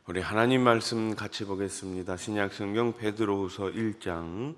우리 하나님 말씀 같이 보겠습니다. 신약 성경 베드로후서 1장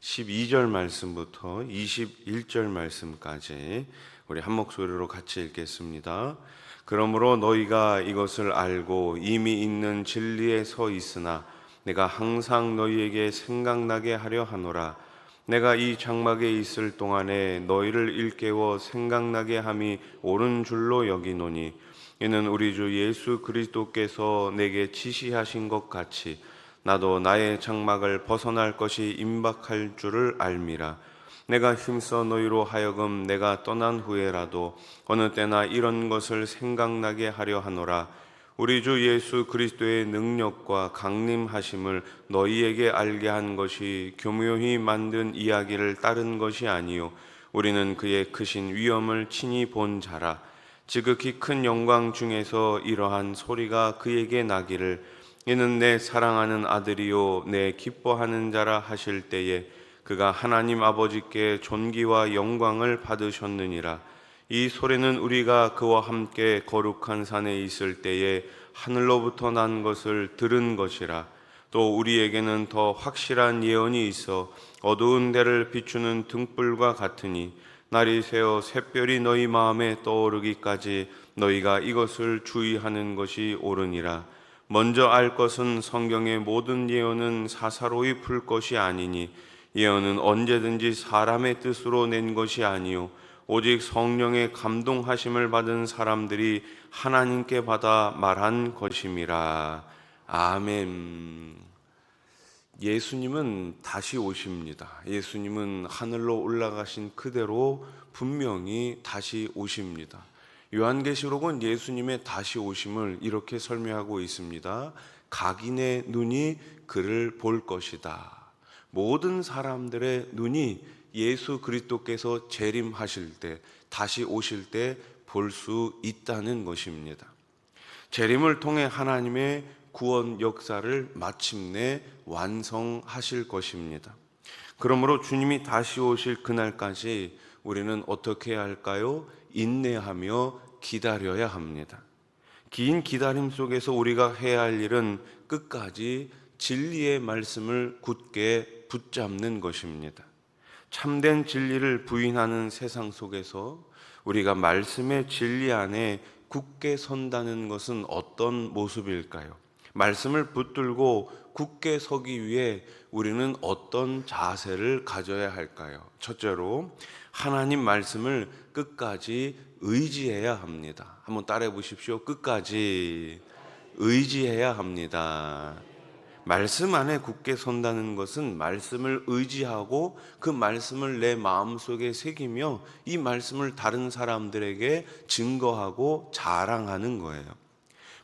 12절 말씀부터 21절 말씀까지 우리 한 목소리로 같이 읽겠습니다. 그러므로 너희가 이것을 알고 이미 있는 진리에 서 있으나 내가 항상 너희에게 생각나게 하려 하노라. 내가 이 장막에 있을 동안에 너희를 일깨워 생각나게 함이 옳은 줄로 여기노니 이는 우리 주 예수 그리스도께서 내게 지시하신 것 같이 나도 나의 장막을 벗어날 것이 임박할 줄을 알미라. 내가 힘써 너희로 하여금 내가 떠난 후에라도 어느 때나 이런 것을 생각나게 하려 하노라. 우리 주 예수 그리스도의 능력과 강림하심을 너희에게 알게 한 것이 교묘히 만든 이야기를 따른 것이 아니요 우리는 그의 크신 위엄을 친히 본 자라. 지극히 큰 영광 중에서 이러한 소리가 그에게 나기를 이는 내 사랑하는 아들이요 내 기뻐하는 자라 하실 때에 그가 하나님 아버지께 존귀와 영광을 받으셨느니라. 이 소리는 우리가 그와 함께 거룩한 산에 있을 때에 하늘로부터 난 것을 들은 것이라. 또 우리에게는 더 확실한 예언이 있어 어두운 데를 비추는 등불과 같으니 날이 새어 샛별이 너희 마음에 떠오르기까지 너희가 이것을 주의하는 것이 옳으니라. 먼저 알 것은 성경의 모든 예언은 사사로이 풀 것이 아니니 예언은 언제든지 사람의 뜻으로 낸 것이 아니요 오직 성령의 감동하심을 받은 사람들이 하나님께 받아 말한 것임이라. 아멘. 예수님은 다시 오십니다. 예수님은 하늘로 올라가신 그대로 분명히 다시 오십니다. 요한계시록은 예수님의 다시 오심을 이렇게 설명하고 있습니다. 각인의 눈이 그를 볼 것이다. 모든 사람들의 눈이 예수 그리스도께서 재림하실 때, 다시 오실 때 볼 수 있다는 것입니다. 재림을 통해 하나님의 구원 역사를 마침내 완성하실 것입니다. 그러므로 주님이 다시 오실 그날까지 우리는 어떻게 해야 할까요? 인내하며 기다려야 합니다. 긴 기다림 속에서 우리가 해야 할 일은 끝까지 진리의 말씀을 굳게 붙잡는 것입니다. 참된 진리를 부인하는 세상 속에서 우리가 말씀의 진리 안에 굳게 선다는 것은 어떤 모습일까요? 말씀을 붙들고 굳게 서기 위해 우리는 어떤 자세를 가져야 할까요? 첫째로 하나님 말씀을 끝까지 의지해야 합니다. 한번 따라해 보십시오. 끝까지 의지해야 합니다. 말씀 안에 굳게 선다는 것은 말씀을 의지하고 그 말씀을 내 마음속에 새기며 이 말씀을 다른 사람들에게 증거하고 자랑하는 거예요.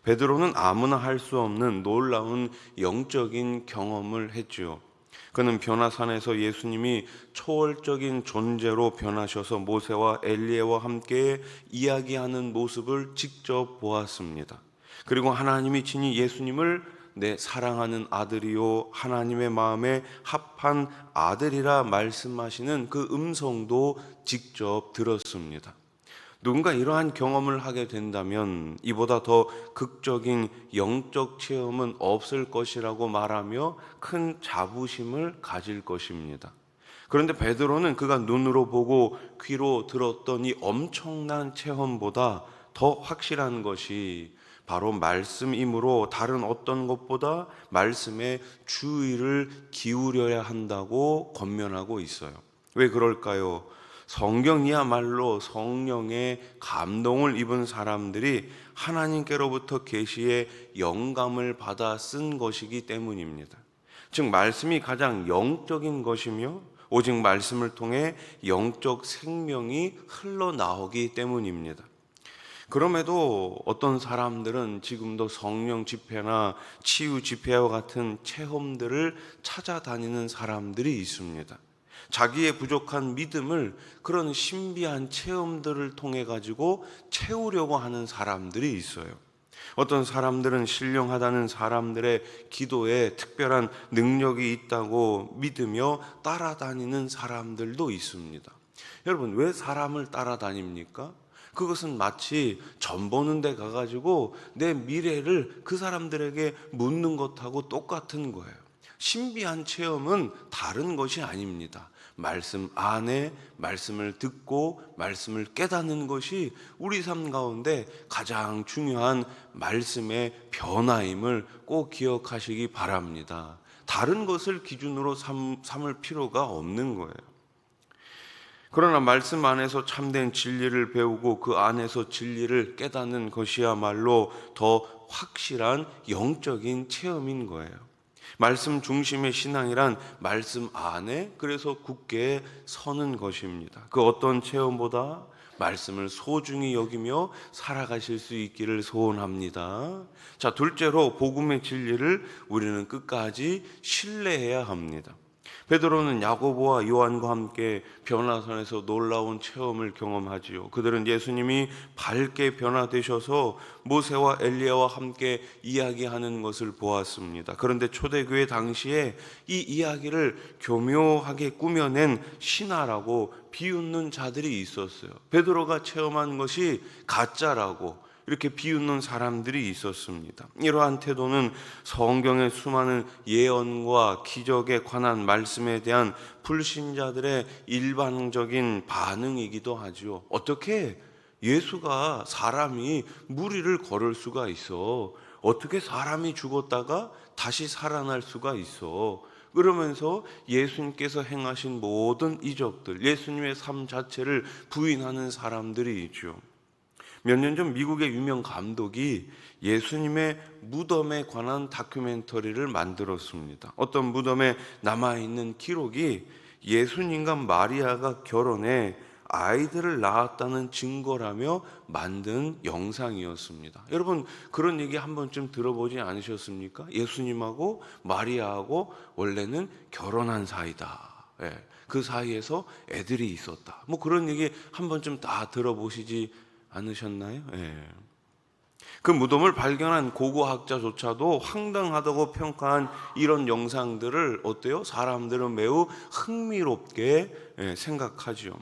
베드로는 아무나 할 수 없는 놀라운 영적인 경험을 했죠. 그는 변화산에서 예수님이 초월적인 존재로 변하셔서 모세와 엘리야와 함께 이야기하는 모습을 직접 보았습니다. 그리고 하나님이 친히 예수님을 내 사랑하는 아들이요 하나님의 마음에 합한 아들이라 말씀하시는 그 음성도 직접 들었습니다. 누군가 이러한 경험을 하게 된다면 이보다 더 극적인 영적 체험은 없을 것이라고 말하며 큰 자부심을 가질 것입니다. 그런데 베드로는 그가 눈으로 보고 귀로 들었던 이 엄청난 체험보다 더 확실한 것이 바로 말씀이므로 다른 어떤 것보다 말씀에 주의를 기울여야 한다고 권면하고 있어요. 왜 그럴까요? 성경이야말로 성령의 감동을 입은 사람들이 하나님께로부터 계시의 영감을 받아 쓴 것이기 때문입니다. 즉 말씀이 가장 영적인 것이며 오직 말씀을 통해 영적 생명이 흘러나오기 때문입니다. 그럼에도 어떤 사람들은 지금도 성령 집회나 치유 집회와 같은 체험들을 찾아다니는 사람들이 있습니다. 자기의 부족한 믿음을 그런 신비한 체험들을 통해 가지고 채우려고 하는 사람들이 있어요. 어떤 사람들은 신령하다는 사람들의 기도에 특별한 능력이 있다고 믿으며 따라다니는 사람들도 있습니다. 여러분, 왜 사람을 따라다닙니까? 그것은 마치 점 보는 데 가가지고 내 미래를 그 사람들에게 묻는 것하고 똑같은 거예요. 신비한 체험은 다른 것이 아닙니다. 말씀 안에 말씀을 듣고 말씀을 깨닫는 것이 우리 삶 가운데 가장 중요한 말씀의 변화임을 꼭 기억하시기 바랍니다. 다른 것을 기준으로 삼을 필요가 없는 거예요. 그러나 말씀 안에서 참된 진리를 배우고 그 안에서 진리를 깨닫는 것이야말로 더 확실한 영적인 체험인 거예요. 말씀 중심의 신앙이란 말씀 안에 그래서 굳게 서는 것입니다. 그 어떤 체험보다 말씀을 소중히 여기며 살아가실 수 있기를 소원합니다. 자, 둘째로 복음의 진리를 우리는 끝까지 신뢰해야 합니다. 베드로는 야고보와 요한과 함께 변화산에서 놀라운 체험을 경험하지요. 그들은 예수님이 밝게 변화되셔서 모세와 엘리야와 함께 이야기하는 것을 보았습니다. 그런데 초대교회 당시에 이 이야기를 교묘하게 꾸며낸 신화라고 비웃는 자들이 있었어요. 베드로가 체험한 것이 가짜라고 이렇게 비웃는 사람들이 있었습니다. 이러한 태도는 성경의 수많은 예언과 기적에 관한 말씀에 대한 불신자들의 일반적인 반응이기도 하죠. 어떻게 예수가 사람이 무리를 걸을 수가 있어? 어떻게 사람이 죽었다가 다시 살아날 수가 있어? 그러면서 예수님께서 행하신 모든 이적들, 예수님의 삶 자체를 부인하는 사람들이 있죠. 몇 년 전 미국의 유명 감독이 예수님의 무덤에 관한 다큐멘터리를 만들었습니다. 어떤 무덤에 남아있는 기록이 예수님과 마리아가 결혼해 아이들을 낳았다는 증거라며 만든 영상이었습니다. 여러분, 그런 얘기 한 번쯤 들어보지 않으셨습니까? 예수님하고 마리아하고 원래는 결혼한 사이다. 그 사이에서 애들이 있었다. 뭐 그런 얘기 한 번쯤 다 들어보시지 않으셨나요? 그 무덤을 발견한 고고학자조차도 황당하다고 평가한 이런 영상들을 어때요? 사람들은 매우 흥미롭게 생각하죠.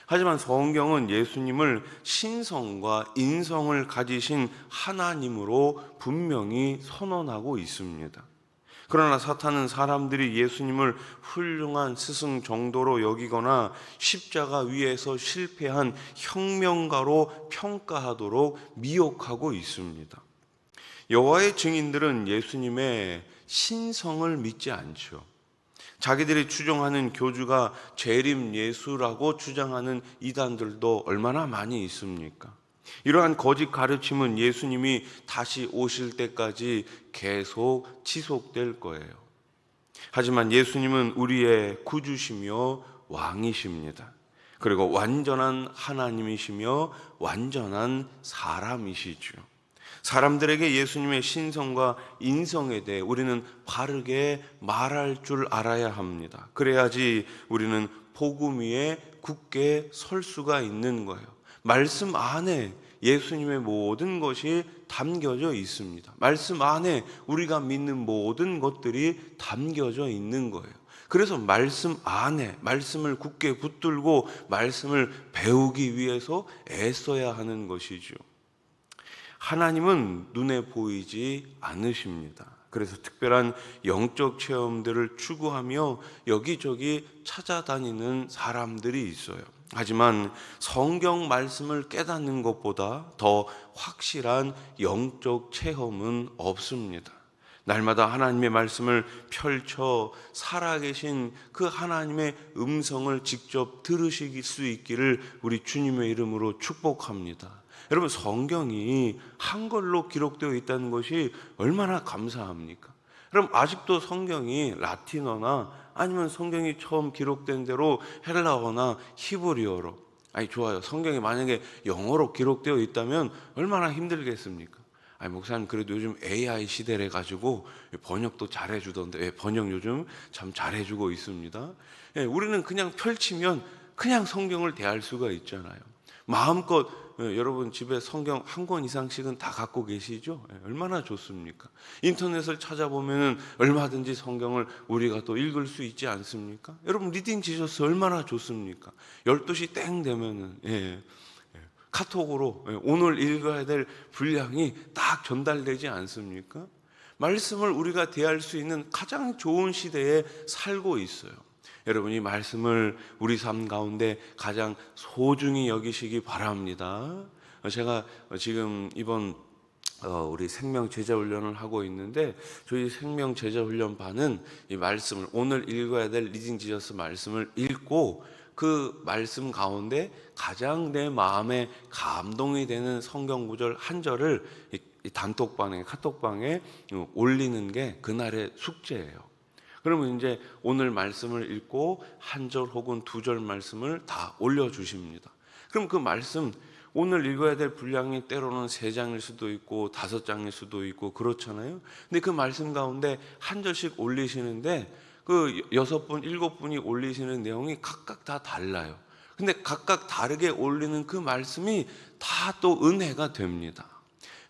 하지만 성경은 예수님을 신성과 인성을 가지신 하나님으로 분명히 선언하고 있습니다. 그러나 사탄은 사람들이 예수님을 훌륭한 스승 정도로 여기거나 십자가 위에서 실패한 혁명가로 평가하도록 미혹하고 있습니다. 여호와의 증인들은 예수님의 신성을 믿지 않죠. 자기들이 추종하는 교주가 재림 예수라고 주장하는 이단들도 얼마나 많이 있습니까? 이러한 거짓 가르침은 예수님이 다시 오실 때까지 계속 지속될 거예요. 하지만 예수님은 우리의 구주시며 왕이십니다. 그리고 완전한 하나님이시며 완전한 사람이시죠. 사람들에게 예수님의 신성과 인성에 대해 우리는 바르게 말할 줄 알아야 합니다. 그래야지 우리는 복음 위에 굳게 설 수가 있는 거예요. 말씀 안에 예수님의 모든 것이 담겨져 있습니다. 말씀 안에 우리가 믿는 모든 것들이 담겨져 있는 거예요. 그래서 말씀 안에 말씀을 굳게 붙들고 말씀을 배우기 위해서 애써야 하는 것이죠. 하나님은 눈에 보이지 않으십니다. 그래서 특별한 영적 체험들을 추구하며 여기저기 찾아다니는 사람들이 있어요. 하지만 성경 말씀을 깨닫는 것보다 더 확실한 영적 체험은 없습니다. 날마다 하나님의 말씀을 펼쳐 살아계신 그 하나님의 음성을 직접 들으실 수 있기를 우리 주님의 이름으로 축복합니다. 여러분, 성경이 한글로 기록되어 있다는 것이 얼마나 감사합니까? 그럼 아직도 성경이 라틴어나 아니면 성경이 처음 기록된 대로 헬라어나 히브리어로, 아니 좋아요. 성경이 만약에 영어로 기록되어 있다면 얼마나 힘들겠습니까? 아니 목사님, 그래도 요즘 AI 시대래 가지고 번역도 잘해주던데, 번역 요즘 참 잘해주고 있습니다. 우리는 그냥 펼치면 그냥 성경을 대할 수가 있잖아요. 마음껏 여러분 집에 성경 한 권 이상씩은 다 갖고 계시죠? 얼마나 좋습니까? 인터넷을 찾아보면 얼마든지 성경을 우리가 또 읽을 수 있지 않습니까? 여러분 리딩 지저스 얼마나 좋습니까? 12시 땡 되면은 카톡으로 오늘 읽어야 될 분량이 딱 전달되지 않습니까? 말씀을 우리가 대할 수 있는 가장 좋은 시대에 살고 있어요. 여러분이 말씀을 우리 삶 가운데 가장 소중히 여기시기 바랍니다. 제가 지금 이번 우리 생명 제자 훈련을 하고 있는데, 저희 생명 제자 훈련 반은 이 말씀을 오늘 읽어야 될 리딩 지저스 말씀을 읽고 그 말씀 가운데 가장 내 마음에 감동이 되는 성경 구절 한 절을 이 단톡방에 카톡방에 올리는 게 그날의 숙제예요. 그러면 이제 오늘 말씀을 읽고 한 절 혹은 두 절 말씀을 다 올려주십니다. 그럼 그 말씀 오늘 읽어야 될 분량이 때로는 3장일 수도 있고 5장일 수도 있고 그렇잖아요. 근데 그 말씀 가운데 한 절씩 올리시는데 그 6분, 7분이 올리시는 내용이 각각 다 달라요. 근데 각각 다르게 올리는 그 말씀이 다 또 은혜가 됩니다.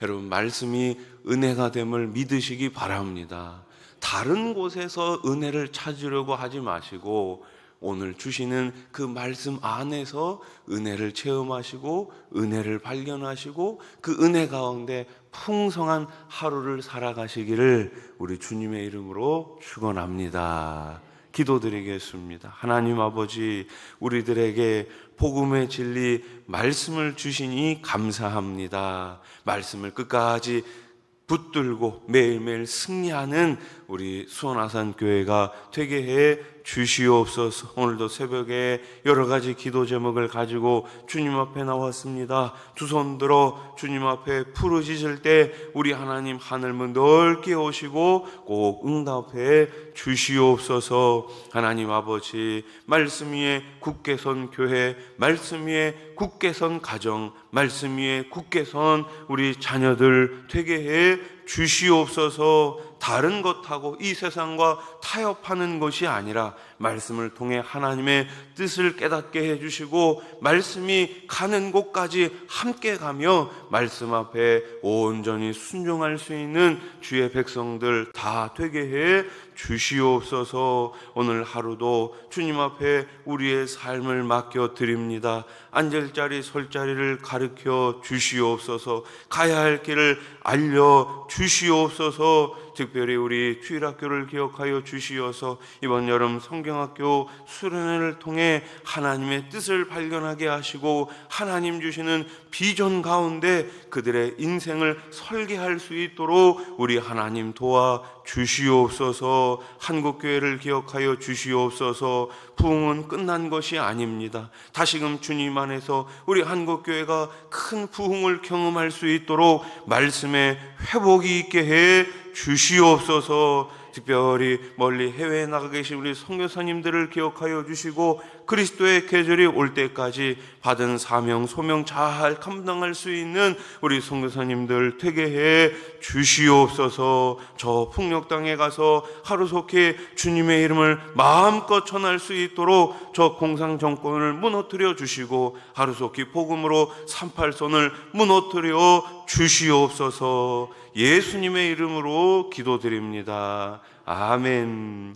여러분, 말씀이 은혜가 됨을 믿으시기 바랍니다. 다른 곳에서 은혜를 찾으려고 하지 마시고 오늘 주시는 그 말씀 안에서 은혜를 체험하시고 은혜를 발견하시고 그 은혜 가운데 풍성한 하루를 살아가시기를 우리 주님의 이름으로 축원합니다. 기도드리겠습니다. 하나님 아버지, 우리들에게 복음의 진리 말씀을 주시니 감사합니다. 말씀을 끝까지 붙들고 매일매일 승리하는 우리 수원아산교회가 되게 해 주시옵소서. 오늘도 새벽에 여러 가지 기도 제목을 가지고 주님 앞에 나왔습니다. 두 손 들어 주님 앞에 부르짖을 때 우리 하나님 하늘문 넓게 오시고 꼭 응답해 주시옵소서. 하나님 아버지, 말씀 위에 굳게 선 교회, 말씀 위에 굳게 선 가정, 말씀 위에 굳게 선 우리 자녀들 되게 해 주시옵소서. 다른 것하고 이 세상과 타협하는 것이 아니라 말씀을 통해 하나님의 뜻을 깨닫게 해주시고 말씀이 가는 곳까지 함께 가며 말씀 앞에 온전히 순종할 수 있는 주의 백성들 다 되게 해 주시옵소서. 오늘 하루도 주님 앞에 우리의 삶을 맡겨 드립니다. 앉을 자리 설 자리를 가르쳐 주시옵소서. 가야 할 길을 알려 주시옵소서. 특별히 우리 주일학교를 기억하여 주시어서 이번 여름 성경학교 수련회를 통해 하나님의 뜻을 발견하게 하시고 하나님 주시는 비전 가운데 그들의 인생을 설계할 수 있도록 우리 하나님 도와 주시옵소서. 한국교회를 기억하여 주시옵소서. 부흥은 끝난 것이 아닙니다. 다시금 주님 안에서 우리 한국교회가 큰 부흥을 경험할 수 있도록 말씀의 회복이 있게 해 주시옵소서. 특별히 멀리 해외에 나가 계신 우리 선교사님들을 기억하여 주시고 그리스도의 계절이 올 때까지 받은 사명 소명 잘 감당할 수 있는 우리 선교사님들 되게 해 주시옵소서. 저 풍력 땅에 가서 하루속히 주님의 이름을 마음껏 전할 수 있도록 저 공상 정권을 무너뜨려 주시고 하루속히 복음으로 38선을 무너뜨려 주시옵소서. 예수님의 이름으로 기도드립니다. 아멘.